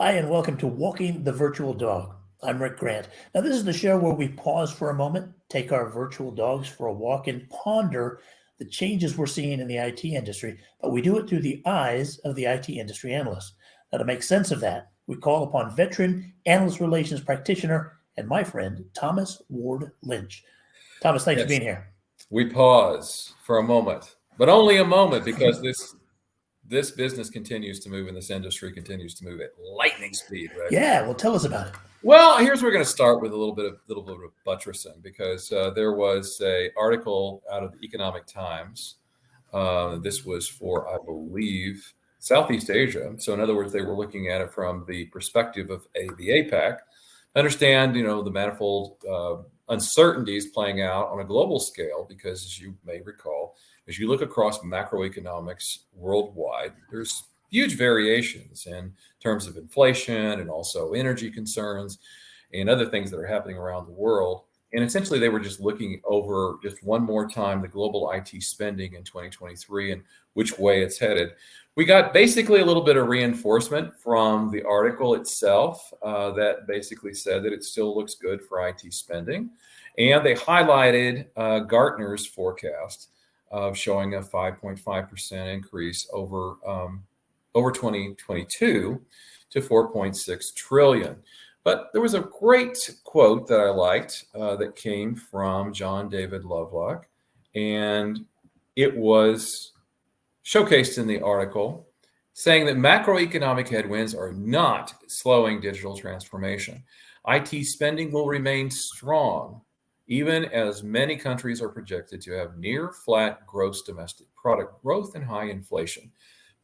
Hi, and welcome to Walking the Virtual Dog. I'm Rick Grant. Now, this is the show where we pause for a moment, take our virtual dogs for a walk, and ponder the changes we're seeing in the IT industry, but we do it through the eyes of the IT industry analyst. Now, to make sense of that, we call upon veteran analyst relations practitioner and my friend, Thomas Ward Lynch. Thomas, thanks for being here. We pause for a moment, but only a moment, because this business continues to move and this industry continues to move at lightning speed, right? Yeah, well, tell us about it. Well, here's where we're going to start with a little bit of buttressing, because there was an article out of the Economic Times. This was for, I believe, Southeast Asia. So in other words, they were looking at it from the perspective of the APAC. Understand, the manifold uncertainties playing out on a global scale, because as you may recall, as you look across macroeconomics worldwide, there's huge variations in terms of inflation and also energy concerns and other things that are happening around the world. And essentially, they were just looking over just one more time the global IT spending in 2023 and which way it's headed. We got basically a little bit of reinforcement from the article itself that basically said that it still looks good for IT spending. And they highlighted Gartner's forecast of showing a 5.5% increase over 2022 to 4.6 trillion. But there was a great quote that I liked that came from John David Lovelock, and it was showcased in the article, saying that macroeconomic headwinds are not slowing digital transformation. IT spending will remain strong, even as many countries are projected to have near flat gross domestic product growth and high inflation.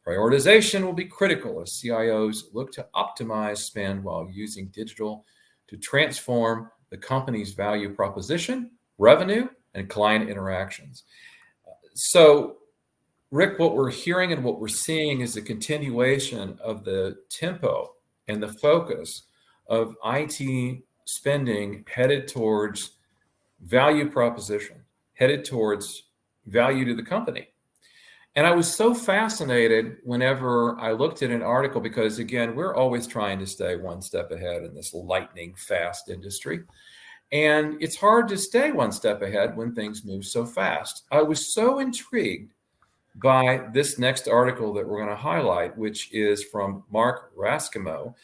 Prioritization will be critical as CIOs look to optimize spend while using digital to transform the company's value proposition, revenue, and client interactions. So, Rick, what we're hearing and what we're seeing is a continuation of the tempo and the focus of IT spending headed towards value proposition, headed towards value to the company. And I was so fascinated whenever I looked at an article, because again, we're always trying to stay one step ahead in this lightning fast industry. And it's hard to stay one step ahead when things move so fast. I was so intrigued by this next article that we're going to highlight, which is from Mark Raskino,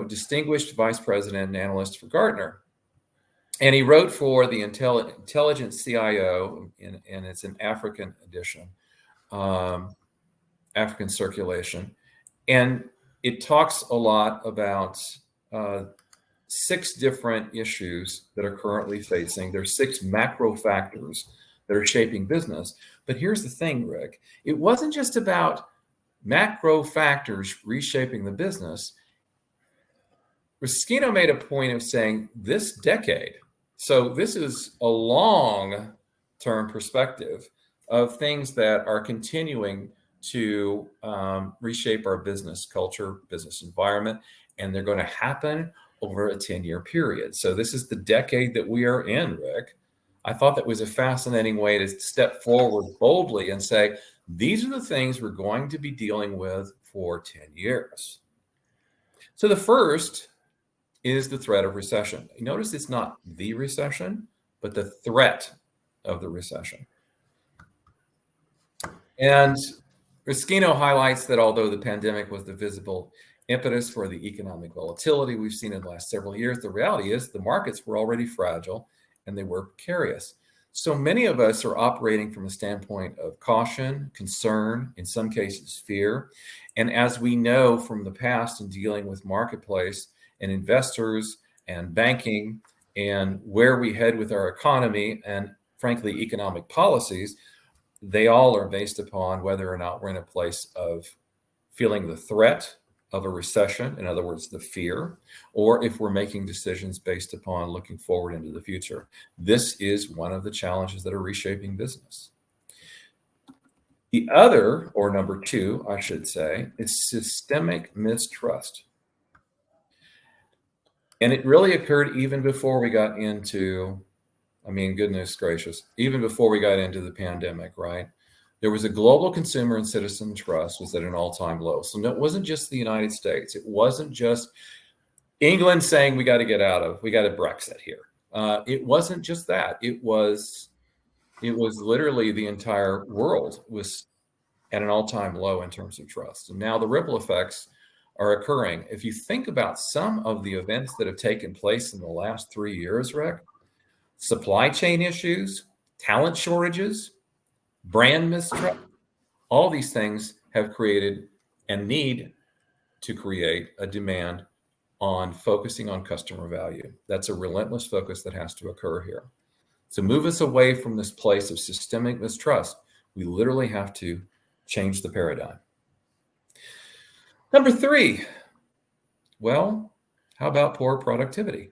Distinguished Vice President and Analyst for Gartner. And he wrote for the Intelligent CIO, and it's an African edition, African circulation. And it talks a lot about 6 different issues that are currently facing. There's 6 macro factors that are shaping business. But here's the thing, Rick. It wasn't just about macro factors reshaping the business. Raskino made a point of saying this decade. So this is a long-term perspective of things that are continuing to reshape our business culture, business environment, and they're going to happen over a 10-year period. So this is the decade that we are in, Rick. I thought that was a fascinating way to step forward boldly and say, these are the things we're going to be dealing with for 10 years. So the first is the threat of recession. Notice it's not the recession, but the threat of the recession. And Raskino highlights that although the pandemic was the visible impetus for the economic volatility we've seen in the last several years, the reality is the markets were already fragile and they were precarious. So many of us are operating from a standpoint of caution, concern, in some cases fear. And as we know from the past in dealing with marketplace and investors and banking and where we head with our economy and frankly economic policies, they all are based upon whether or not we're in a place of feeling the threat of a recession, in other words, the fear, or if we're making decisions based upon looking forward into the future. This is one of the challenges that are reshaping business. The other, or number 2, I should say, is systemic mistrust. And it really occurred even before we got into, goodness gracious, even before we got into the pandemic, right? There was a global consumer and citizen trust was at an all-time low. So it wasn't just the United States. It wasn't just England saying we got to Brexit here. It wasn't just that. It was literally the entire world was at an all-time low in terms of trust. And now the ripple effects are occurring. If you think about some of the events that have taken place in the last 3 years, Rick, supply chain issues, talent shortages, brand mistrust, all these things have created and need to create a demand on focusing on customer value. That's a relentless focus that has to occur here. To move us away from this place of systemic mistrust, we literally have to change the paradigm. Number 3, well, how about poor productivity?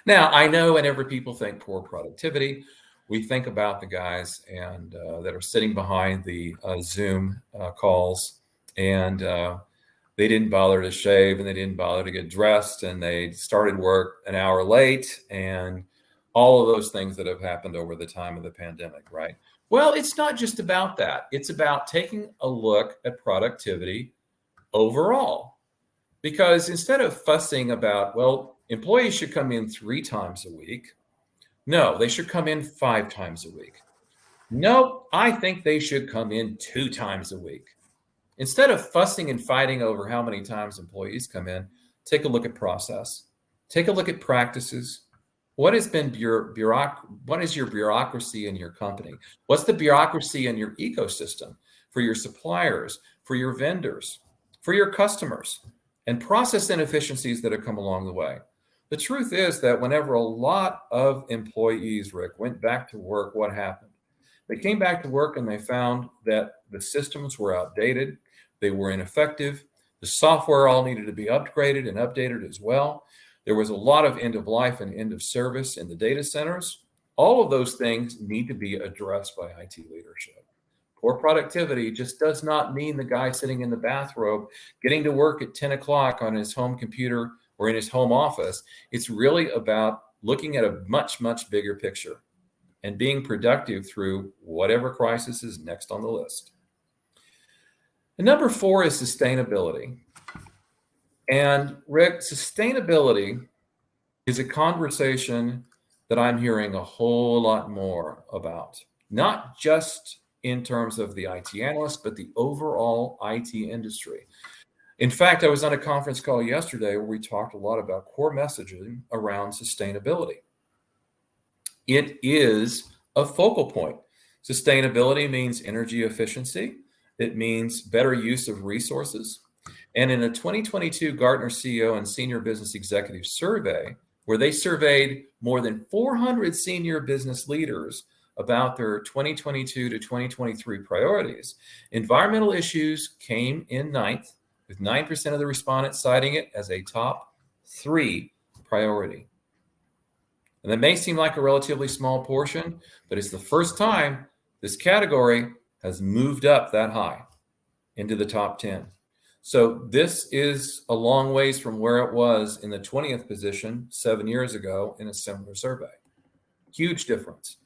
Now, I know whenever people think poor productivity, we think about the guys and that are sitting behind the Zoom calls, and they didn't bother to shave, and they didn't bother to get dressed, and they started work an hour late, and all of those things that have happened over the time of the pandemic, right? Well, it's not just about that. It's about taking a look at productivity overall. Because instead of fussing about, well, employees should come in 3 times a week. No, they should come in 5 times a week. No, I think they should come in 2 times a week. Instead of fussing and fighting over how many times employees come in, take a look at process. Take a look at practices. What has been what is your bureaucracy in your company? What's the bureaucracy in your ecosystem for your suppliers, for your vendors, for your customers, and process inefficiencies that have come along the way? The truth is that whenever a lot of employees, Rick, went back to work, what happened? They came back to work and they found that the systems were outdated. They were ineffective. The software all needed to be upgraded and updated as well. There was a lot of end of life and end of service in the data centers. All of those things need to be addressed by IT leadership. Poor productivity just does not mean the guy sitting in the bathrobe getting to work at 10 o'clock on his home computer or in his home office. It's really about looking at a much, much bigger picture and being productive through whatever crisis is next on the list. And number 4 is sustainability. And Rick, sustainability is a conversation that I'm hearing a whole lot more about, not just in terms of the IT analyst, but the overall IT industry. In fact, I was on a conference call yesterday where we talked a lot about core messaging around sustainability. It is a focal point. Sustainability means energy efficiency. It means better use of resources. And in a 2022 Gartner CEO and Senior Business Executive survey, where they surveyed more than 400 senior business leaders about their 2022 to 2023 priorities, environmental issues came in 9th, with 9% of the respondents citing it as a top 3 priority. And that may seem like a relatively small portion, but it's the first time this category has moved up that high into the top 10. So this is a long ways from where it was in the 20th position 7 years ago in a similar survey. Huge difference.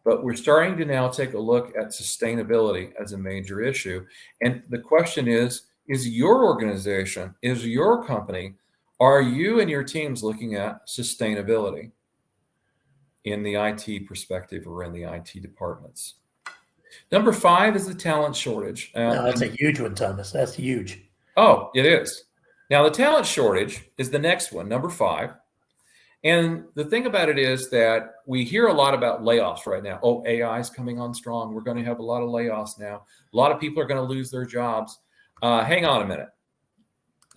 But we're starting to now take a look at sustainability as a major issue. And the question is your organization, is your company, are you and your teams looking at sustainability in the IT perspective or in the IT departments? Number 5 is the talent shortage. No, that's a huge one, Thomas. That's huge. Oh, it is. Now, the talent shortage is the next one, number 5. And the thing about it is that we hear a lot about layoffs right now. Oh, AI is coming on strong. We're going to have a lot of layoffs now. A lot of people are going to lose their jobs. Hang on a minute.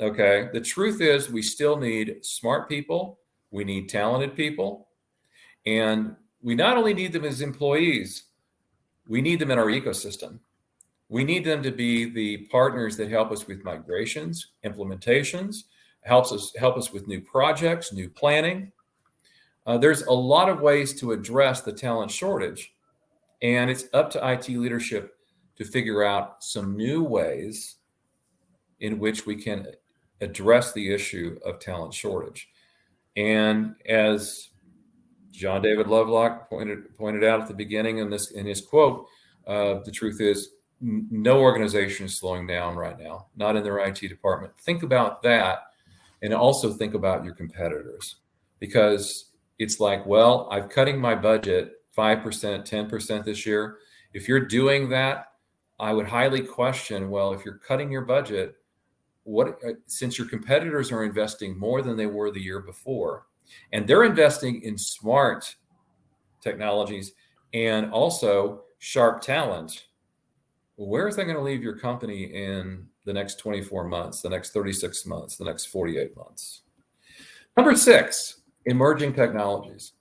Okay. The truth is we still need smart people. We need talented people. And we not only need them as employees, we need them in our ecosystem. We need them to be the partners that help us with migrations, implementations, help us with new projects, new planning. There's a lot of ways to address the talent shortage, and it's up to IT leadership to figure out some new ways in which we can address the issue of talent shortage. And as John David Lovelock pointed out at the beginning in his quote, The truth is, no organization is slowing down right now, not in their IT department. Think about that, and also think about your competitors, because it's like, well, I'm cutting my budget 5%, 10% this year. If you're doing that, I would highly question, well, if you're cutting your budget, since your competitors are investing more than they were the year before, and they're investing in smart technologies and also sharp talent, where is that going to leave your company in the next 24 months, the next 36 months, the next 48 months? Number 6, emerging technologies.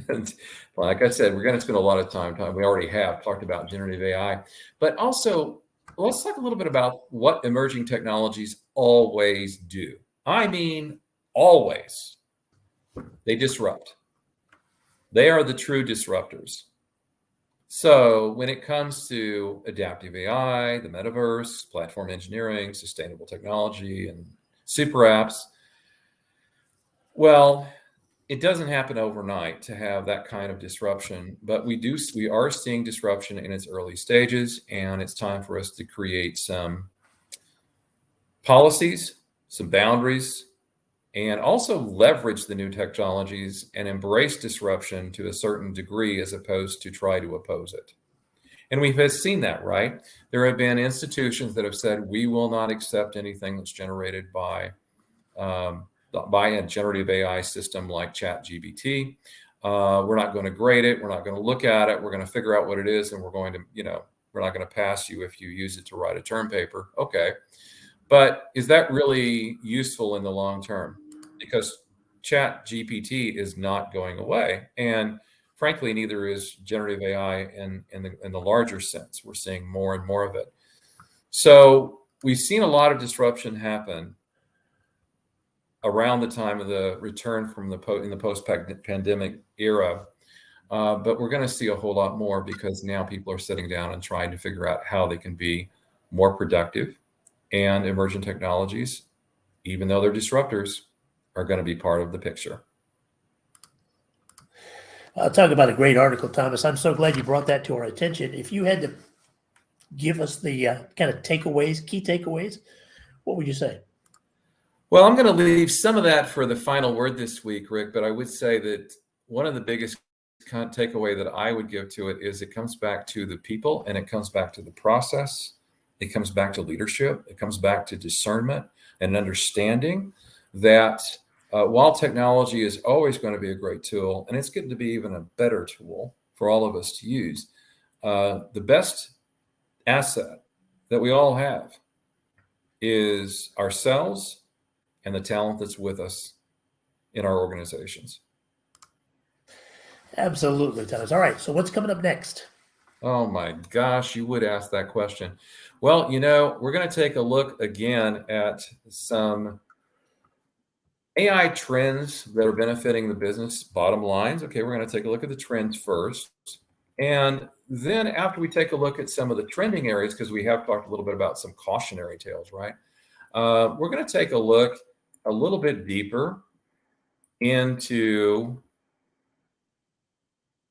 And like I said, we're going to spend a lot of time. We already have talked about generative AI, but also let's talk a little bit about what emerging technologies always do. I mean, always. They disrupt. They are the true disruptors. So when it comes to adaptive AI, the metaverse, platform engineering, sustainable technology, and super apps, well, it doesn't happen overnight to have that kind of disruption, but we are seeing disruption in its early stages, and it's time for us to create some policies, some boundaries, and also leverage the new technologies and embrace disruption to a certain degree as opposed to try to oppose it. And we've seen that, right? There have been institutions that have said, we will not accept anything that's generated by a generative AI system like ChatGPT. We're not going to grade it. We're not going to look at it. We're going to figure out what it is, and we're going to, we're not going to pass you if you use it to write a term paper. Okay. But is that really useful in the long term? Because ChatGPT is not going away. And frankly, neither is generative AI in the larger sense. We're seeing more and more of it. So we've seen a lot of disruption happen around the time of the return from in the post-pandemic era. But we're going to see a whole lot more, because now people are sitting down and trying to figure out how they can be more productive. And emergent technologies, even though they're disruptors, are going to be part of the picture. I'll talk about a great article, Thomas. I'm so glad you brought that to our attention. If you had to give us the kind of key takeaways, what would you say? Well, I'm going to leave some of that for the final word this week, Rick, but I would say that one of the biggest takeaway that I would give to it is it comes back to the people, and it comes back to the process. It comes back to leadership. It comes back to discernment and understanding that while technology is always going to be a great tool, and it's getting to be even a better tool for all of us to use, the best asset that we all have is ourselves and the talent that's with us in our organizations. Absolutely, Thomas. All right, so what's coming up next? Oh my gosh, you would ask that question. Well, we're going to take a look again at some AI trends that are benefiting the business bottom lines. Okay, we're going to take a look at the trends first. And then after we take a look at some of the trending areas, because we have talked a little bit about some cautionary tales, right? We're going to take a look a little bit deeper into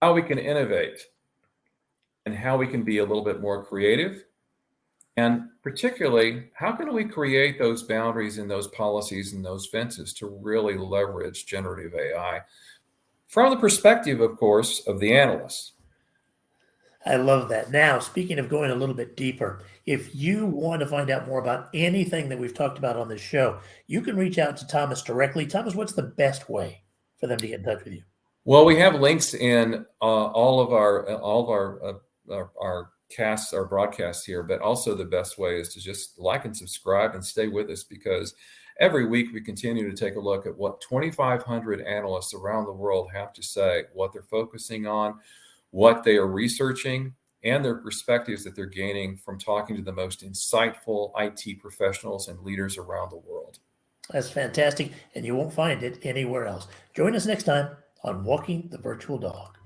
how we can innovate and how we can be a little bit more creative. And particularly, how can we create those boundaries and those policies and those fences to really leverage generative AI from the perspective, of course, of the analyst? I love that. Now, speaking of going a little bit deeper, if you want to find out more about anything that we've talked about on this show, you can reach out to Thomas directly. Thomas, what's the best way for them to get in touch with you? Well, we have links in all of our casts, our broadcasts here, but also the best way is to just like and subscribe and stay with us, because every week we continue to take a look at what 2,500 analysts around the world have to say, what they're focusing on, what they are researching, and their perspectives that they're gaining from talking to the most insightful IT professionals and leaders around the world. That's fantastic, and you won't find it anywhere else. Join us next time on Walking the Virtual Dog.